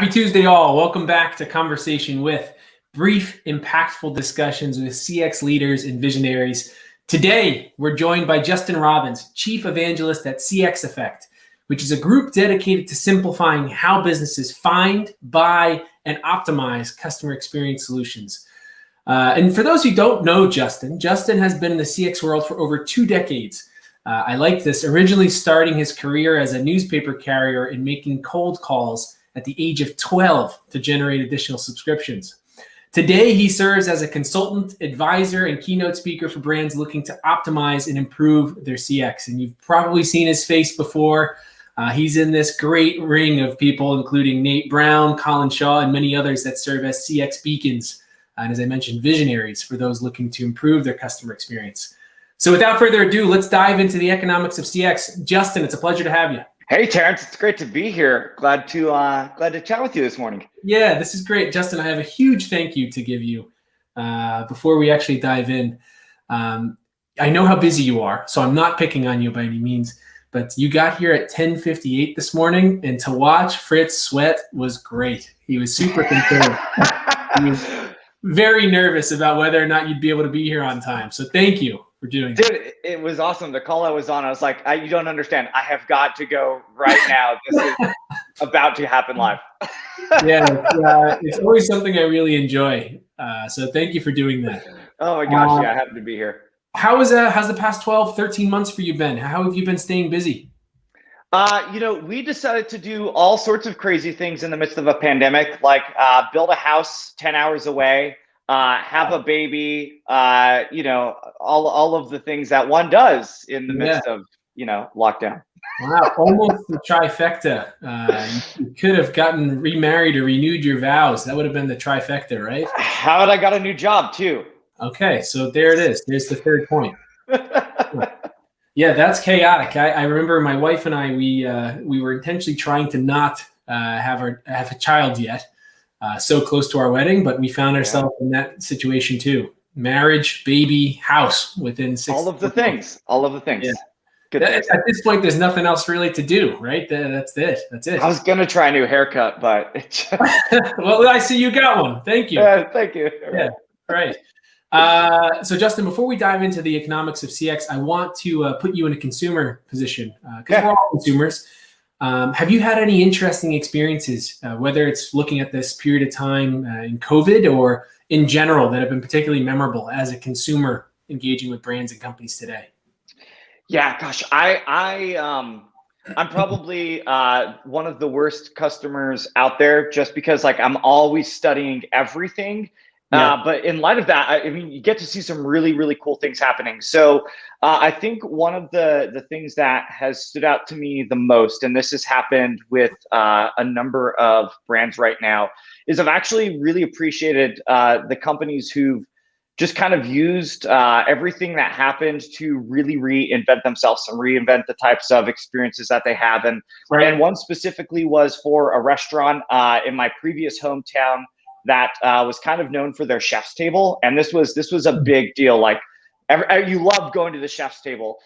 Happy Tuesday, all. Welcome back to Conversation With, brief, impactful discussions with CX leaders and visionaries. Today, we're joined by Justin Robbins, Chief Evangelist at CX Effect, which is a group dedicated to simplifying how businesses find, buy, and optimize customer experience solutions. And for those who don't know Justin has been in the CX world for over 2 decades. I like this, originally starting his career as a newspaper carrier and making cold calls at the age of 12 to generate additional subscriptions. Today, he serves as a consultant, advisor, and keynote speaker for brands looking to optimize and improve their CX. And you've probably seen his face before. He's in this great ring of people, including Nate Brown, Colin Shaw, and many others that serve as CX beacons. And as I mentioned, visionaries for those looking to improve their customer experience. So without further ado, let's dive into the economics of CX. Justin, it's a pleasure to have you. Hey, Terrence, it's great to be here. Glad to chat with you this morning. Yeah, this is great. Justin, I have a huge thank you to give you before we actually dive in. I know how busy you are, so I'm not picking on you by any means, but you got here at 10:58 this morning, and to watch Fritz sweat was great. He was super concerned. He was very nervous about whether or not you'd be able to be here on time. So thank you for doing that. Dude, it was awesome. The call I was on, I was like, you don't understand. I have got to go right now. This is about to happen live. It's always something I really enjoy. So thank you for doing that. Oh my gosh, I happen to be here. How's the past 12, 13 months for you been? How have you been staying busy? We decided to do all sorts of crazy things in the midst of a pandemic, like build a house 10 hours away, have a baby, all of the things that one does in the midst of, lockdown. Wow, almost the trifecta. You could have gotten remarried or renewed your vows. That would have been the trifecta, right? How had I got a new job too? Okay, so there it is. There's the third point. Yeah, that's chaotic. I remember my wife and I, we were intentionally trying to not have a child yet. So close to our wedding, but we found ourselves in that situation too. Marriage, baby, house within 6 All of the things. Yeah. Good at this point, there's nothing else really to do, right? That's it. I was going to try a new haircut, but... Well, I see you got one. Thank you. Thank you. Yeah, right. So Justin, before we dive into the economics of CX, I want to put you in a consumer position because we're all consumers. Have you had any interesting experiences, whether it's looking at this period of time in COVID or in general, that have been particularly memorable as a consumer engaging with brands and companies today? Yeah, gosh, I'm probably one of the worst customers out there, just because I'm always studying everything. But in light of that, you get to see some really, really cool things happening. So I think one of the things that has stood out to me the most, and this has happened with a number of brands right now, is I've actually really appreciated the companies who've just kind of used everything that happened to really reinvent themselves and reinvent the types of experiences that they have. And one specifically was for a restaurant in my previous hometown that was kind of known for their chef's table. And this was a big deal. You love going to the chef's table.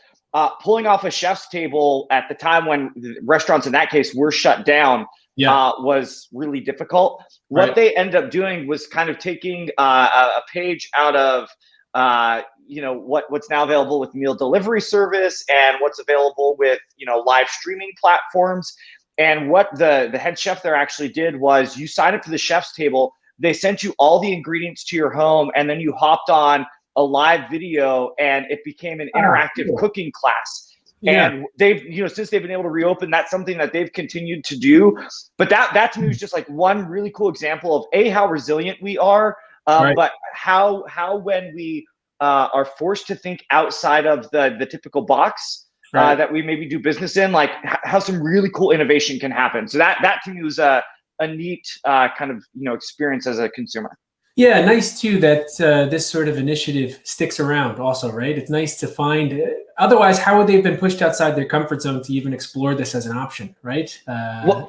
Pulling off a chef's table at the time when restaurants in that case were shut down was really difficult. What they ended up doing was kind of taking a page out of what's now available with meal delivery service and what's available with live streaming platforms. And what the head chef there actually did was, you signed up for the chef's table, they sent you all the ingredients to your home, and then you hopped on a live video and it became an interactive cooking class. And they've, since they've been able to reopen, that's something that they've continued to do. But that to me was just one really cool example of how resilient we are, but how when we are forced to think outside of the typical box that we maybe do business in, how some really cool innovation can happen. So that to me was a neat kind of experience as a consumer. Yeah, nice too that this sort of initiative sticks around also, right? It's nice to find, otherwise how would they have been pushed outside their comfort zone to even explore this as an option, right? And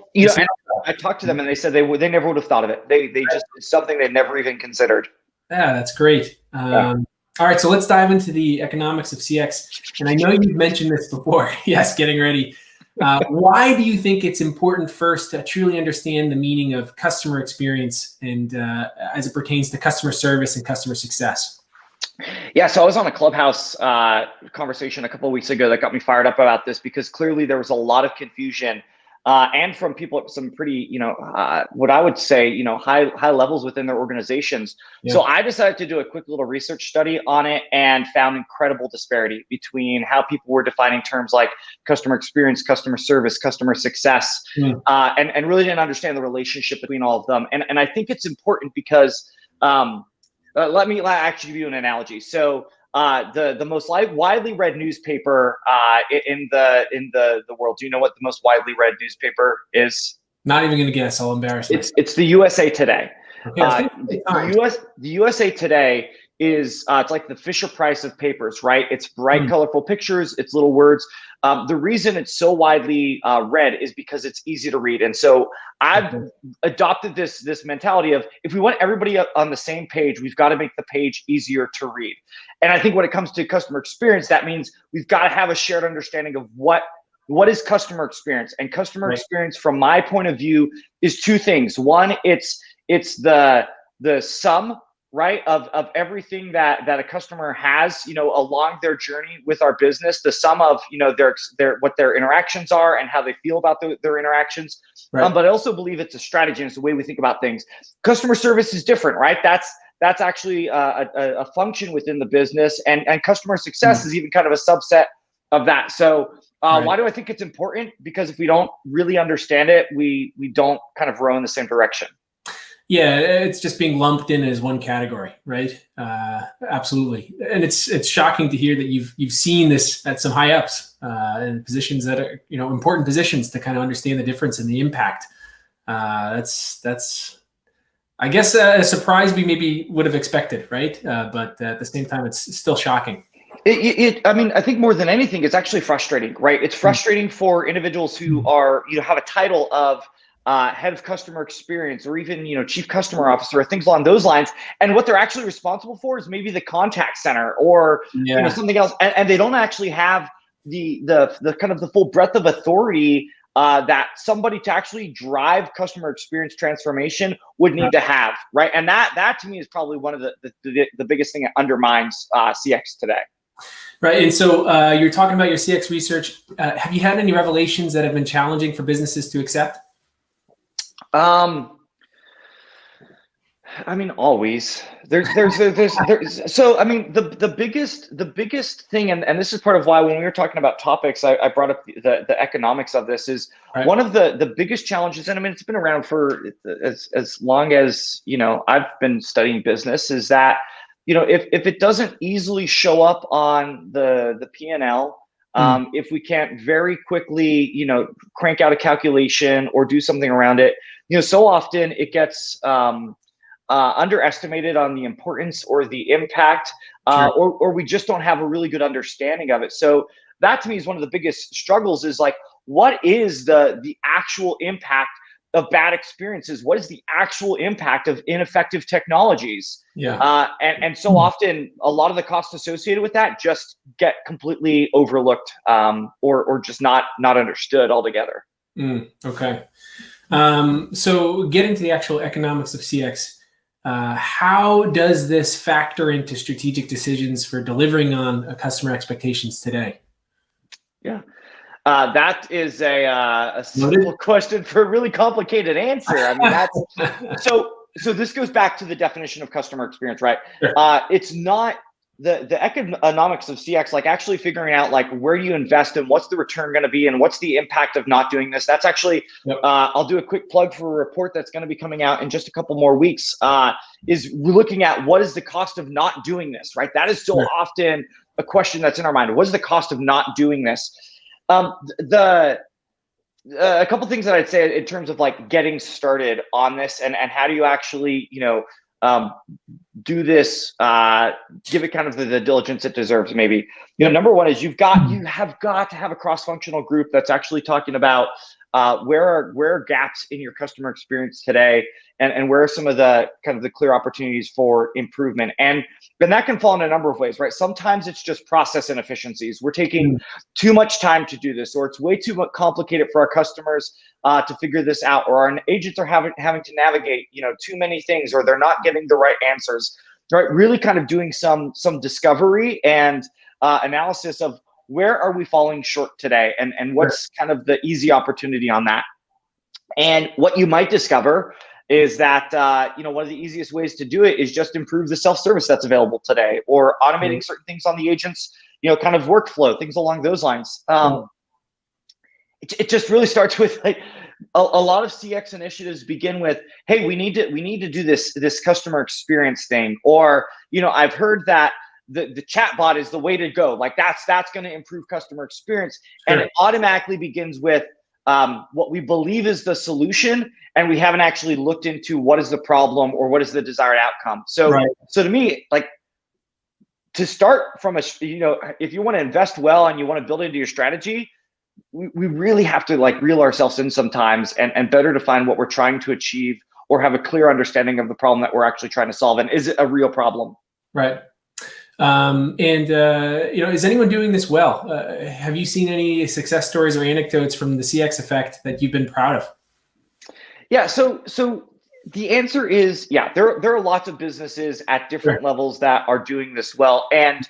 I talked to them and they said they never would have thought of it. They just, it's something they never even considered. Yeah, that's great. All right, so let's dive into the economics of CX. And I know you've mentioned this before. Yes, getting ready. Why do you think it's important first to truly understand the meaning of customer experience and as it pertains to customer service and customer success? Yeah, so I was on a Clubhouse conversation a couple of weeks ago that got me fired up about this, because clearly there was a lot of confusion and from people at some pretty, what I would say, high levels within their organizations. Yeah. So I decided to do a quick little research study on it and found incredible disparity between how people were defining terms like customer experience, customer service, customer success, and really didn't understand the relationship between all of them. And I think it's important because let me actually give you an analogy. So the most widely read newspaper in the world. Do you know what the most widely read newspaper is? Not even going to guess. I'll embarrass myself. It's the USA Today. Okay, the USA Today is it's like the Fisher Price of papers, right? It's bright, colorful pictures. It's little words. The reason it's so widely read is because it's easy to read. And so I've adopted this mentality of, if we want everybody on the same page, we've got to make the page easier to read. And I think when it comes to customer experience, that means we've got to have a shared understanding of what is customer experience. And customer experience, from my point of view, is two things. One, it's the sum, right, of everything that a customer has, along their journey with our business, the sum of, what their interactions are and how they feel about their interactions. Right. But I also believe it's a strategy, and it's the way we think about things. Customer service is different, right? That's actually a function within the business, and customer success is even kind of a subset of that. So why do I think it's important? Because if we don't really understand it, we don't kind of row in the same direction. Yeah, it's just being lumped in as one category, right? Absolutely, and it's shocking to hear that you've seen this at some high ups in positions that are important positions, to kind of understand the difference and the impact. That's I guess a surprise we maybe would have expected, right? But at the same time, it's still shocking. I mean, I think more than anything, it's actually frustrating, right? It's frustrating for individuals who are have a title of head of customer experience, or even chief customer officer, or things along those lines, and what they're actually responsible for is maybe the contact center or something else, and they don't actually have the kind of the full breadth of authority that somebody to actually drive customer experience transformation would need to have, right? And that to me is probably one of the biggest thing that undermines CX today. Right, and so you're talking about your CX research. Have you had any revelations that have been challenging for businesses to accept? I mean, always there's so I mean the biggest thing, and this is part of why when we were talking about topics, I brought up the economics of this, is one of the biggest challenges, and I mean it's been around for as long as I've been studying business, is that if it doesn't easily show up on the P&L, if we can't very quickly crank out a calculation or do something around it, so often it gets underestimated on the importance or the impact, or we just don't have a really good understanding of it. So that to me is one of the biggest struggles, is like, what is the actual impact of bad experiences? What is the actual impact of ineffective technologies? And so often a lot of the costs associated with that just get completely overlooked, or just not understood altogether. Okay. So getting to the actual economics of CX, how does this factor into strategic decisions for delivering on customer expectations today? Yeah. That is a simple question for a really complicated answer. I mean, that's so this goes back to the definition of customer experience, right? Sure. It's not the economics of CX, like actually figuring out like where do you invest and what's the return going to be and what's the impact of not doing this. That's actually, I'll do a quick plug for a report that's going to be coming out in just a couple more weeks, is we're looking at what is the cost of not doing this, right? That is so often a question that's in our mind. What is the cost of not doing this? A couple things that I'd say in terms of like getting started on this, and how do you actually, do this, give it kind of the diligence it deserves, maybe. Number one is you have got to have a cross-functional group that's actually talking about where are gaps in your customer experience today, and where are some of the kind of the clear opportunities for improvement. And that can fall in a number of ways, right? Sometimes it's just process inefficiencies. We're taking too much time to do this, or it's way too much complicated for our customers to figure this out, or our agents are having to navigate, too many things, or they're not getting the right answers, right? Really kind of doing some discovery and analysis of where are we falling short today, and what's kind of the easy opportunity on that. And what you might discover is that one of the easiest ways to do it is just improve the self-service that's available today, or automating certain things on the agents, kind of workflow, things along those lines. It just really starts with like a lot of CX initiatives begin with, hey, we need to do this customer experience thing, or I've heard that the chatbot is the way to go. Like that's going to improve customer experience, and it automatically begins with what we believe is the solution, and we haven't actually looked into what is the problem or what is the desired outcome. So to me, like, to start from if you want to invest well and you want to build into your strategy, we really have to like reel ourselves in sometimes and better define what we're trying to achieve, or have a clear understanding of the problem that we're actually trying to solve, and is it a real problem? Right. Is anyone doing this well? Have you seen any success stories or anecdotes from the CX effect that you've been proud of? Yeah. So the answer is, yeah, there are lots of businesses at different levels that are doing this well. And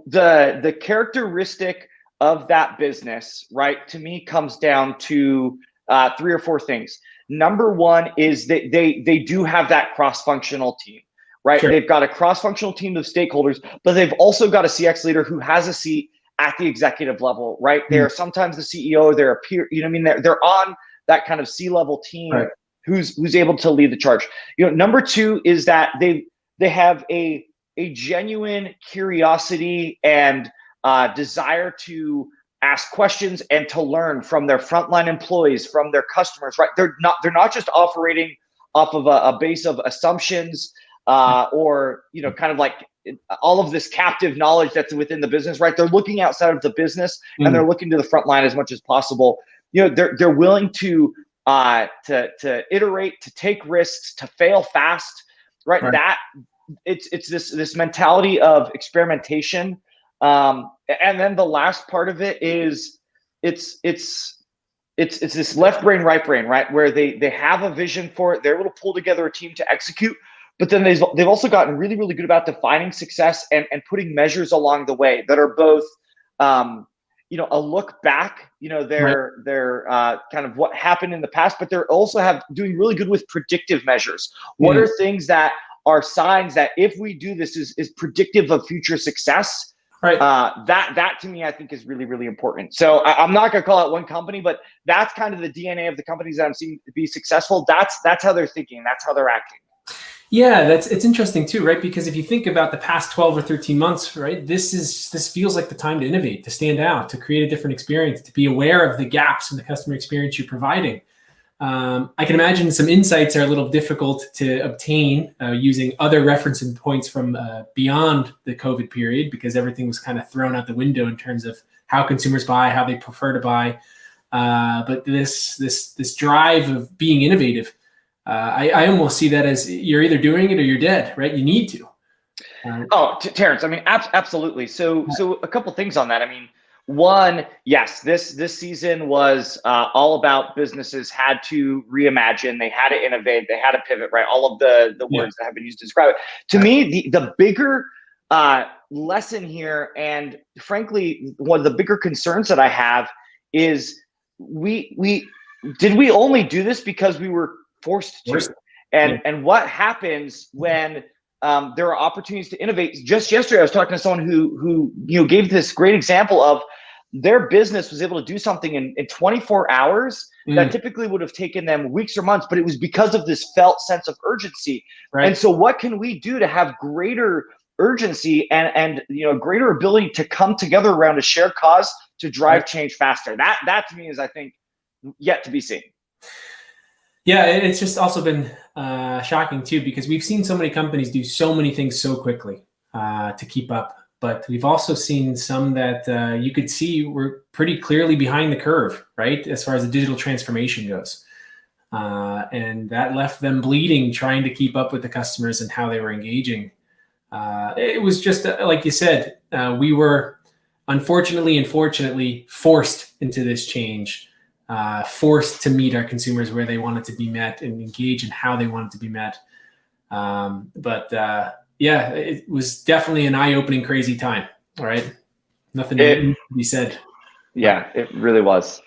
the characteristic of that business, right, to me comes down to 3 or 4 things. Number one is that they do have that cross-functional team. Right. They've got a cross-functional team of stakeholders, but they've also got a CX leader who has a seat at the executive level. Right. They're sometimes the CEO, they're a peer, they're on that kind of C-level team who's able to lead the charge. Number 2 is that they have a genuine curiosity and desire to ask questions and to learn from their frontline employees, from their customers. Right. They're not just operating off of a base of assumptions, or kind of like all of this captive knowledge that's within the business, right? They're looking outside of the business and they're looking to the front line as much as possible. They're willing to iterate, to take risks, to fail fast, right? That it's this mentality of experimentation, and then the last part of it is it's this left brain, right brain, right? Where they have a vision for it, they're able to pull together a team to execute. But then they've also gotten really, really good about defining success and putting measures along the way that are both, a look back, they're kind of what happened in the past, but they're also doing really good with predictive measures. What are things that are signs that if we do this is predictive of future success? Right. That to me, I think is really, really important. So I'm not going to call out one company, but that's kind of the DNA of the companies that I'm seeing to be successful. That's how they're thinking. That's how they're acting. Yeah, it's interesting too, right? Because if you think about the past 12 or 13 months, right, this feels like the time to innovate, to stand out, to create a different experience, to be aware of the gaps in the customer experience you're providing. I can imagine some insights are a little difficult to obtain using other referencing points from beyond the COVID period, because everything was kind of thrown out the window in terms of how consumers buy, how they prefer to buy. But this drive of being innovative, I almost see that as you're either doing it or you're dead, right? You need to. Terrence, I mean, absolutely. So a couple things on that. I mean, one, yes, this season was all about businesses had to reimagine, they had to innovate, they had to pivot, right? All of the words that have been used to describe it. To me, the bigger lesson here, and frankly, one of the bigger concerns that I have is we only do this because we were forced to? And what happens when there are opportunities to innovate? Just yesterday, I was talking to someone who gave this great example of their business was able to do something in 24 hours that typically would have taken them weeks or months, but it was because of this felt sense of urgency. Right. And so what can we do to have greater urgency and greater ability to come together around a shared cause to drive change faster? That to me is, I think, yet to be seen. Yeah, it's just also been shocking too, because we've seen so many companies do so many things so quickly to keep up. but we've also seen some that you could see were pretty clearly behind the curve, right, as far as the digital transformation goes. And that left them bleeding, trying to keep up with the customers and how they were engaging. It was just, like you said, we were unfortunately and fortunately forced into this change, forced to meet our consumers where they wanted to be met and engage in how they wanted to be met. Yeah, it was definitely an eye-opening, crazy time. All right. Nothing to be said. Yeah, it really was.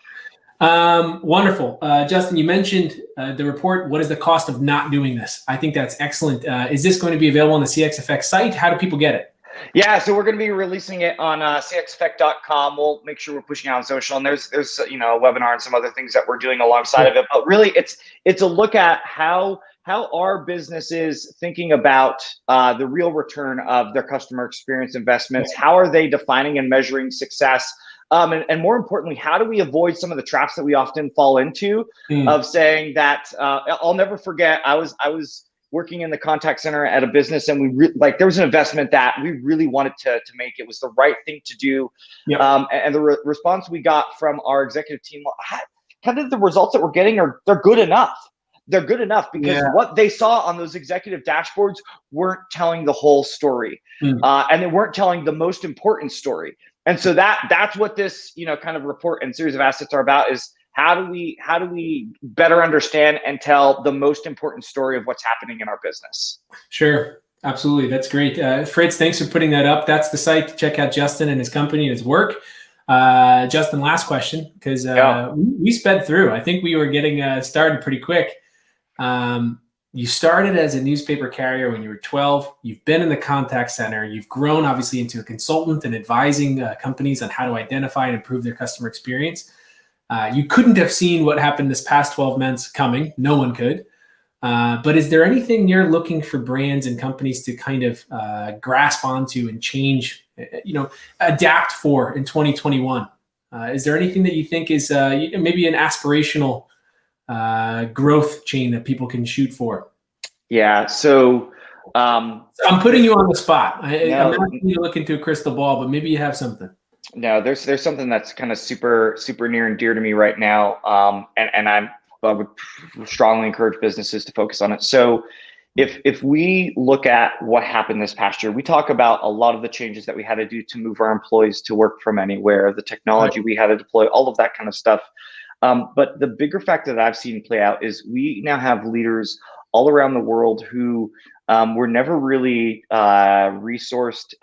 Wonderful. Justin, you mentioned the report. What is the cost of not doing this? I think that's excellent. Is this going to be available on the CXFX site? How do people get it? Yeah, so we're going to be releasing it on cxeffect.com. We'll make sure we're pushing out on social, and there's a webinar and some other things that we're doing alongside of it. But really, it's a look at how are businesses thinking about the real return of their customer experience investments. How are they defining and measuring success? And more importantly, how do we avoid some of the traps that we often fall into of saying that I'll never forget, I was working in the contact center at a business, and there was an investment that we really wanted to make. It was the right thing to do. Yep. And the response we got from our executive team, kind of the results that we're getting they're good enough. They're good enough because what they saw on those executive dashboards weren't telling the whole story. And they weren't telling the most important story. And so that's what this, kind of report and series of assets are about, is how do we better understand and tell the most important story of what's happening in our business? Sure. Absolutely. That's great. Fritz, thanks for putting that up. That's the site to check out Justin and his company and his work. Justin, last question, because we sped through. I think we were getting started pretty quick. You started as a newspaper carrier when you were 12. You've been in the contact center. You've grown, obviously, into a consultant and advising companies on how to identify and improve their customer experience. You couldn't have seen what happened this past 12 months coming. No one could. But is there anything you're looking for brands and companies to kind of grasp onto and change, adapt for in 2021? Is there anything that you think is maybe an aspirational growth chain that people can shoot for? Yeah. So I'm putting you on the spot. I'm not asking you to look into a crystal ball, but maybe you have something. No, there's something that's kind of super near and dear to me right now. And I would strongly encourage businesses to focus on it. So if we look at what happened this past year, we talk about a lot of the changes that we had to do to move our employees to work from anywhere, the technology we had to deploy, all of that kind of stuff. But the bigger factor that I've seen play out is we now have leaders all around the world who were never really resourced,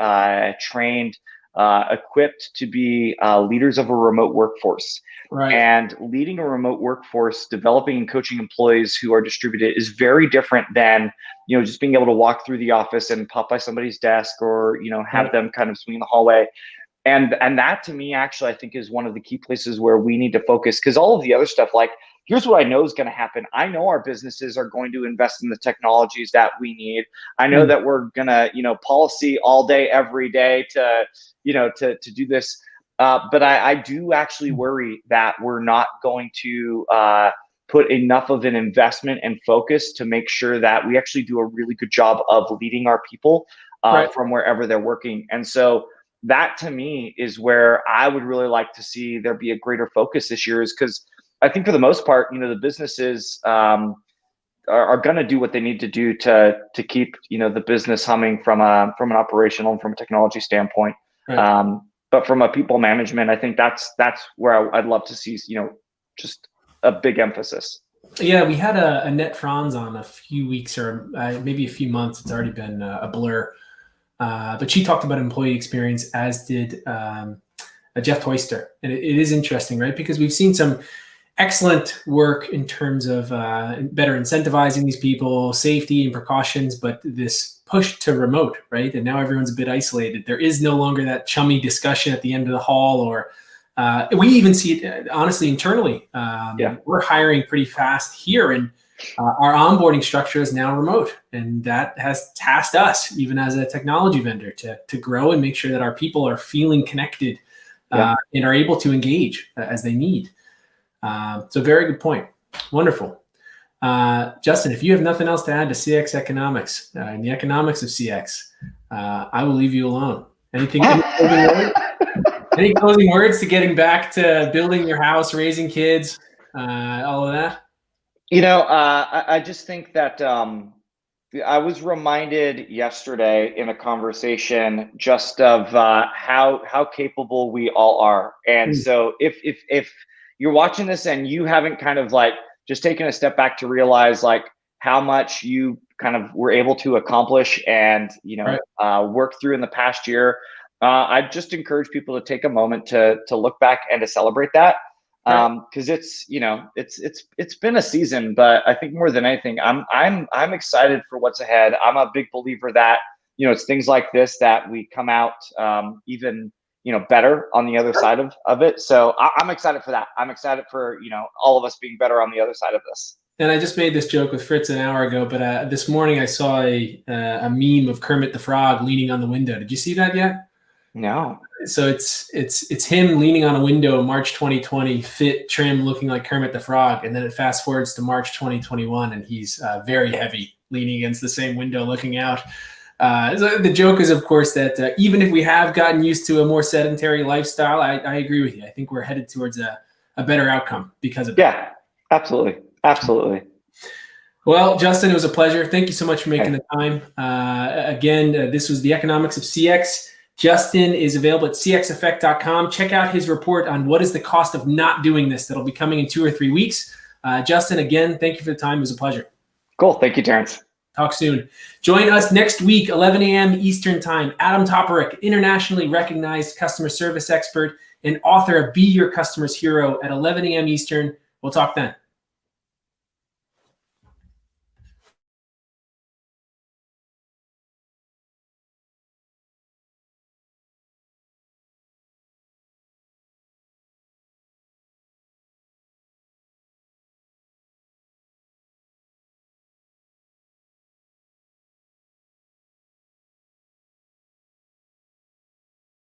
trained, equipped to be leaders of a remote workforce. Right. And leading a remote workforce, developing and coaching employees who are distributed is very different than, just being able to walk through the office and pop by somebody's desk or, have them kind of swing in the hallway. And that, to me, actually, I think is one of the key places where we need to focus, because all of the other stuff, like, here's what I know is going to happen. I know our businesses are going to invest in the technologies that we need. I know that we're going to, policy all day, every day to do this. But I do actually worry that we're not going to put enough of an investment and focus to make sure that we actually do a really good job of leading our people from wherever they're working. And so that, to me, is where I would really like to see there be a greater focus this year, is because I think for the most part, the businesses are going to do what they need to do to keep, the business humming from an operational and from a technology standpoint. Right. But from a people management, I think that's where I'd love to see, just a big emphasis. Yeah, we had a Net Franz on a few weeks or maybe a few months. It's already been a blur. But she talked about employee experience, as did Jeff Toyster. And it is interesting, right? Because we've seen some excellent work in terms of better incentivizing these people, safety and precautions, but this push to remote, right? And now everyone's a bit isolated. There is no longer that chummy discussion at the end of the hall, or we even see it honestly internally. We're hiring pretty fast here, and our onboarding structure is now remote, and that has tasked us, even as a technology vendor, to grow and make sure that our people are feeling connected and are able to engage as they need. So very good point. Wonderful. Justin, if you have nothing else to add to CX economics and the economics of CX, I will leave you alone. Any closing words? Any closing words to getting back to building your house, raising kids, all of that? I just think that I was reminded yesterday in a conversation just of how capable we all are. And so if you're watching this and you haven't kind of like just taken a step back to realize like how much you kind of were able to accomplish and work through in the past year, I just encourage people to take a moment to look back and to celebrate that. Because it's been a season, but I think more than anything, I'm excited for what's ahead. I'm a big believer that it's things like this that we come out even better on the other side of it. So I'm excited for that. I'm excited for all of us being better on the other side of this. And I just made this joke with Fritz an hour ago, but this morning I saw a meme of Kermit the Frog leaning on the window. Did you see that yet? No. So it's him leaning on a window in March 2020, fit, trim, looking like Kermit the Frog, and then it fast forwards to March 2021, and he's very heavy, leaning against the same window, looking out. So the joke is, of course, that even if we have gotten used to a more sedentary lifestyle, I agree with you. I think we're headed towards a better outcome because of that. Yeah, absolutely. Well, Justin, it was a pleasure. Thank you so much for making the time. Again, this was The Economics of CX. Justin is available at cxeffect.com. Check out his report on what is the cost of not doing this. That'll be coming in 2 or 3 weeks. Justin, again, thank you for the time. It was a pleasure. Cool. Thank you, Terrence. Talk soon. Join us next week, 11 a.m. Eastern Time. Adam Toperick, internationally recognized customer service expert and author of Be Your Customer's Hero at 11 a.m. Eastern. We'll talk then.